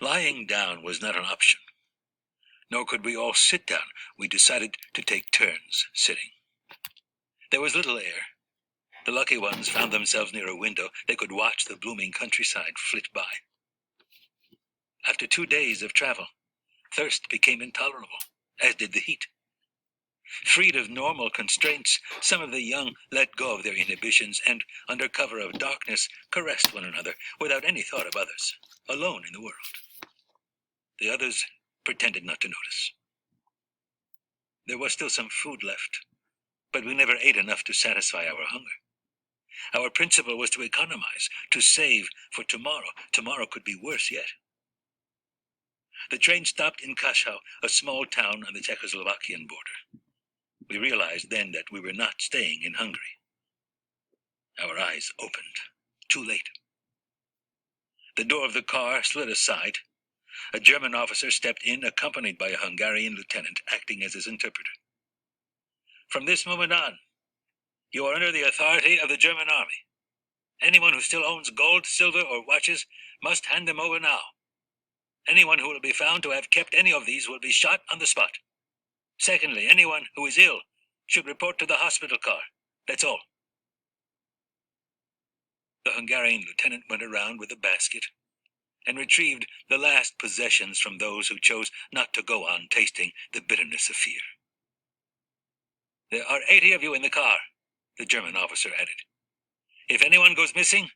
Lying down was not an option, nor could we all sit down. We decided to take turns sitting. There was little air. The lucky ones found themselves near a window. They could watch the blooming countryside flit by. After 2 days of travel, thirst became intolerable, as did the heat. Freed of normal constraints, some of the young let go of their inhibitions and, under cover of darkness, caressed one another without any thought of others, alone in the world. The others pretended not to notice. There was still some food left, but we never ate enough to satisfy our hunger. Our principle was to economize, to save for tomorrow. Tomorrow could be worse yet. The train stopped in Kashau, a small town on the Czechoslovakian border. We realized then that we were not staying in Hungary. Our eyes opened, too late. The door of the car slid aside. A German officer stepped in, accompanied by a Hungarian lieutenant, acting as his interpreter. From this moment on, you are under the authority of the German army. Anyone who still owns gold, silver, or watches must hand them over now. Anyone who will be found to have kept any of these will be shot on the spot. Secondly, anyone who is ill should report to the hospital car. That's all. The Hungarian lieutenant went around with a basket and retrieved the last possessions from those who chose not to go on tasting the bitterness of fear. There are 80 of you in the car, the German officer added. If anyone goes missing,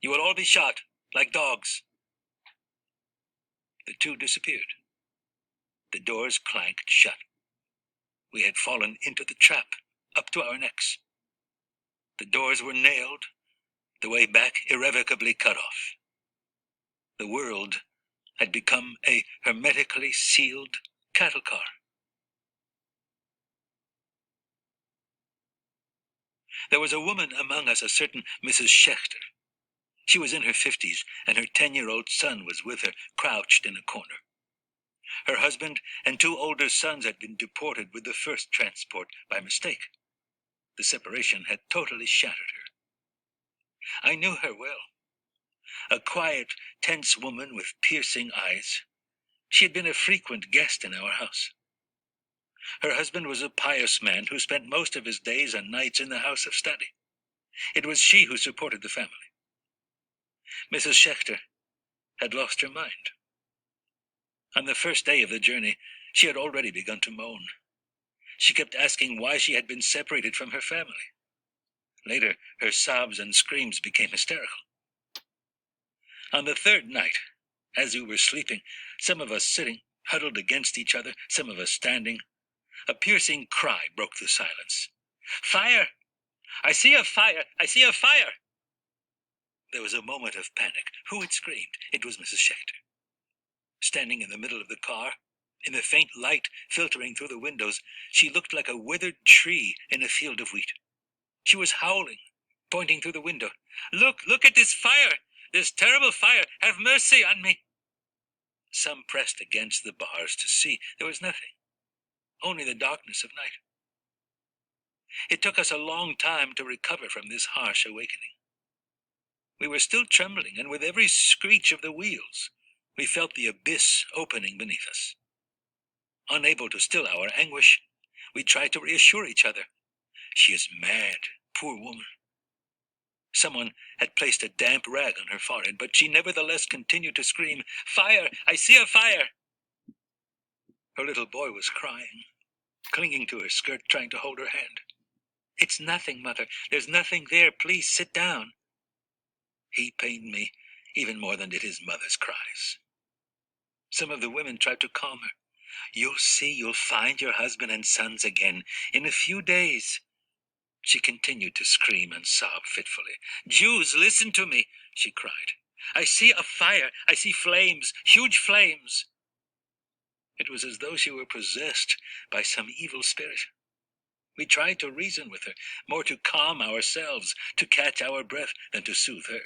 you will all be shot, like dogs. The two disappeared. The doors clanked shut. We had fallen into the trap, up to our necks. The doors were nailed, the way back irrevocably cut off. The world had become a hermetically sealed cattle car. There was a woman among us, a certain Mrs. Schechter. She was in her 50s, and her 10-year-old son was with her, crouched in a corner. Her husband and 2 older sons had been deported with the first transport by mistake. The separation had totally shattered her. I knew her well. A quiet, tense woman with piercing eyes. She had been a frequent guest in our house. Her husband was a pious man who spent most of his days and nights in the house of study. It was she who supported the family. Mrs. Schechter had lost her mind. On the first day of the journey, she had already begun to moan. She kept asking why she had been separated from her family. Later, her sobs and screams became hysterical. On the 3rd night, as we were sleeping, some of us sitting, huddled against each other, some of us standing, a piercing cry broke the silence. Fire! I see a fire! I see a fire! There was a moment of panic. Who had screamed? It was Mrs. Schechter. Standing in the middle of the car, in the faint light filtering through the windows, she looked like a withered tree in a field of wheat. She was howling, pointing through the window. Look at this fire! This terrible fire! Have mercy on me! Some pressed against the bars to see. There was nothing, only the darkness of night. It took us a long time to recover from this harsh awakening. We were still trembling, and with every screech of the wheels, we felt the abyss opening beneath us. Unable to still our anguish, we tried to reassure each other. She is mad, poor woman. Someone had placed a damp rag on her forehead, but she nevertheless continued to scream, Fire! I see a fire! Her little boy was crying, clinging to her skirt, trying to hold her hand. It's nothing, Mother. There's nothing there. Please sit down. He pained me even more than did his mother's cries. Some of the women tried to calm her. You'll see, you'll find your husband and sons again in a few days. She continued to scream and sob fitfully. Jews, listen to me, she cried. I see a fire. I see flames, huge flames. It was as though she were possessed by some evil spirit. We tried to reason with her, more to calm ourselves, to catch our breath than to soothe her.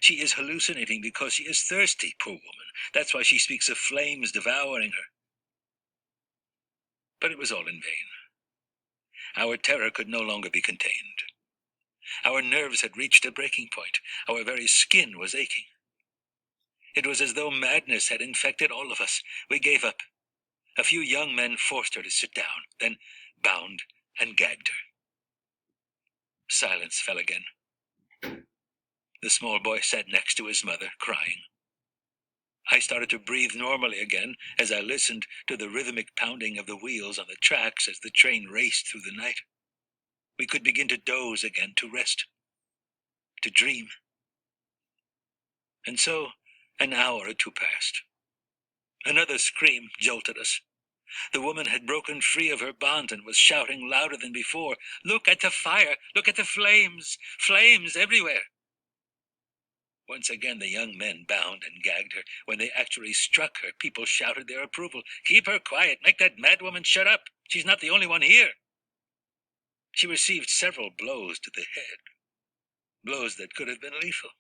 She is hallucinating because she is thirsty, poor woman. That's why she speaks of flames devouring her. But it was all in vain. Our terror could no longer be contained. Our nerves had reached a breaking point. Our very skin was aching. It was as though madness had infected all of us. We gave up. A few young men forced her to sit down, then bound and gagged her. Silence fell again. The small boy sat next to his mother, crying. I started to breathe normally again as I listened to the rhythmic pounding of the wheels on the tracks as the train raced through the night. We could begin to doze again, to rest, to dream. And so an hour or two passed. Another scream jolted us. The woman had broken free of her bonds and was shouting louder than before, "Look at the fire! Look at the flames! Flames everywhere!" Once again the young men bound and gagged her. When they actually struck her, people shouted their approval. "Keep her quiet! Make that madwoman shut up! She's not the only one here!" She received several blows to the head, blows that could have been lethal.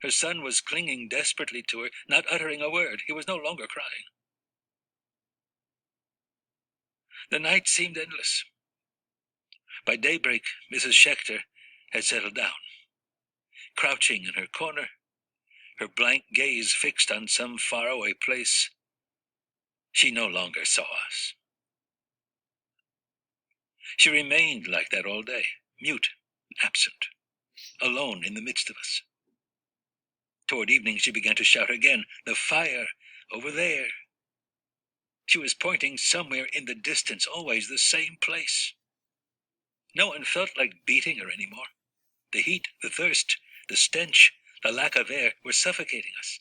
Her son was clinging desperately to her, not uttering a word. He was no longer crying. The night seemed endless. By daybreak, Mrs. Schechter had settled down. Crouching in her corner, her blank gaze fixed on some faraway place, she no longer saw us. She remained like that all day, mute, absent, alone in the midst of us. Toward evening she began to shout again, "The fire, over there!" She was pointing somewhere in the distance, always the same place. No one felt like beating her anymore. The heat, the thirst, the stench, the lack of air were suffocating us.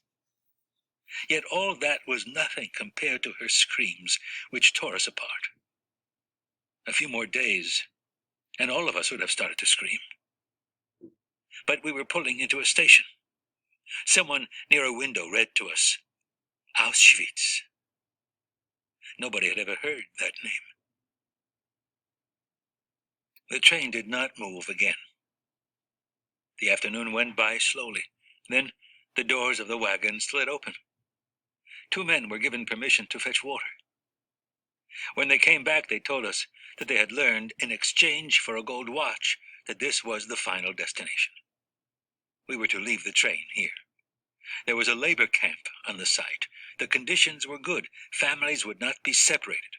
Yet all that was nothing compared to her screams, which tore us apart. A few more days, and all of us would have started to scream. But we were pulling into a station. Someone near a window read to us, "Auschwitz." Nobody had ever heard that name. The train did not move again. The afternoon went by slowly. Then the doors of the wagon slid open. 2 men were given permission to fetch water. When they came back, they told us that they had learned, in exchange for a gold watch, that this was the final destination. We were to leave the train here. There was a labor camp on the site. The conditions were good. Families would not be separated.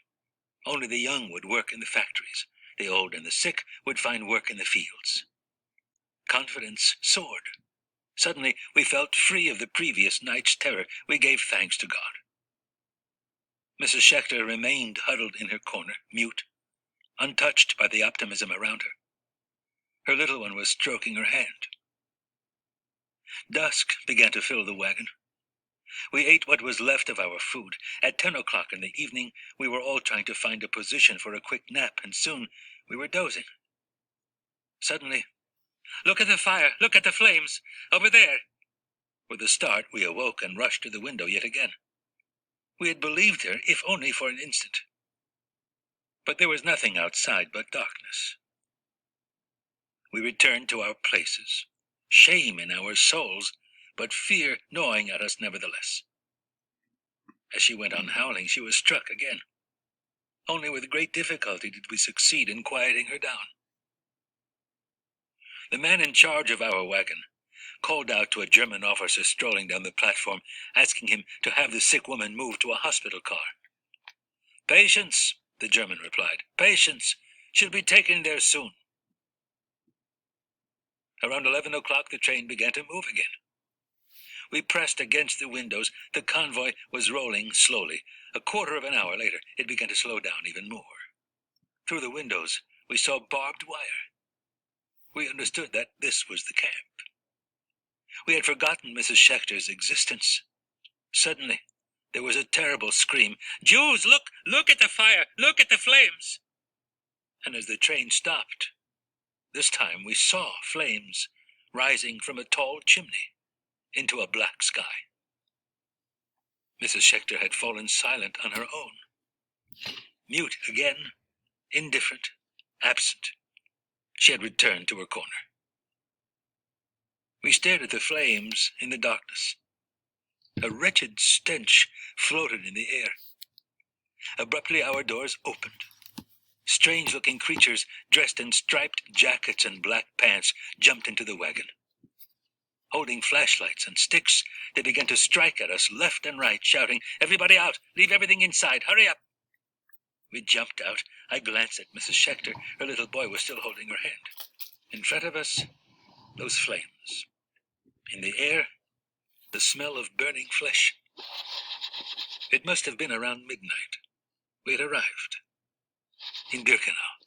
Only the young would work in the factories. The old and the sick would find work in the fields. Confidence soared. Suddenly, we felt free of the previous night's terror. We gave thanks to God. Mrs. Schechter remained huddled in her corner, mute, untouched by the optimism around her. Her little one was stroking her hand. Dusk began to fill the wagon. We ate what was left of our food. At 10 o'clock in the evening, we were all trying to find a position for a quick nap, and soon we were dozing. Suddenly, "Look at the fire! Look at the flames! Over there!" With a start, we awoke and rushed to the window yet again. We had believed her, if only for an instant. But there was nothing outside but darkness. We returned to our places, shame in our souls, but fear gnawing at us nevertheless. As she went on howling, she was struck again. Only with great difficulty did we succeed in quieting her down. The man in charge of our wagon called out to a German officer strolling down the platform, asking him to have the sick woman moved to a hospital car. "Patience," the German replied. "Patience. She'll be taken there soon." Around 11 o'clock, the train began to move again. We pressed against the windows. The convoy was rolling slowly. A quarter of an hour later, it began to slow down even more. Through the windows, we saw barbed wire. We understood that this was the camp. We had forgotten Mrs. Schechter's existence. Suddenly, there was a terrible scream. "Jews, look! Look at the fire! Look at the flames!" And as the train stopped, this time we saw flames rising from a tall chimney into a black sky. Mrs. Schechter had fallen silent on her own. Mute again, indifferent, absent, she had returned to her corner. We stared at the flames in the darkness. A wretched stench floated in the air. Abruptly our doors opened. Strange-looking creatures dressed in striped jackets and black pants jumped into the wagon. Holding flashlights and sticks, they began to strike at us left and right, shouting, "Everybody out! Leave everything inside! Hurry up!" We jumped out. I glanced at Mrs. Schechter. Her little boy was still holding her hand. In front of us, those flames. In the air, the smell of burning flesh. It must have been around midnight. We had arrived in Birkenau.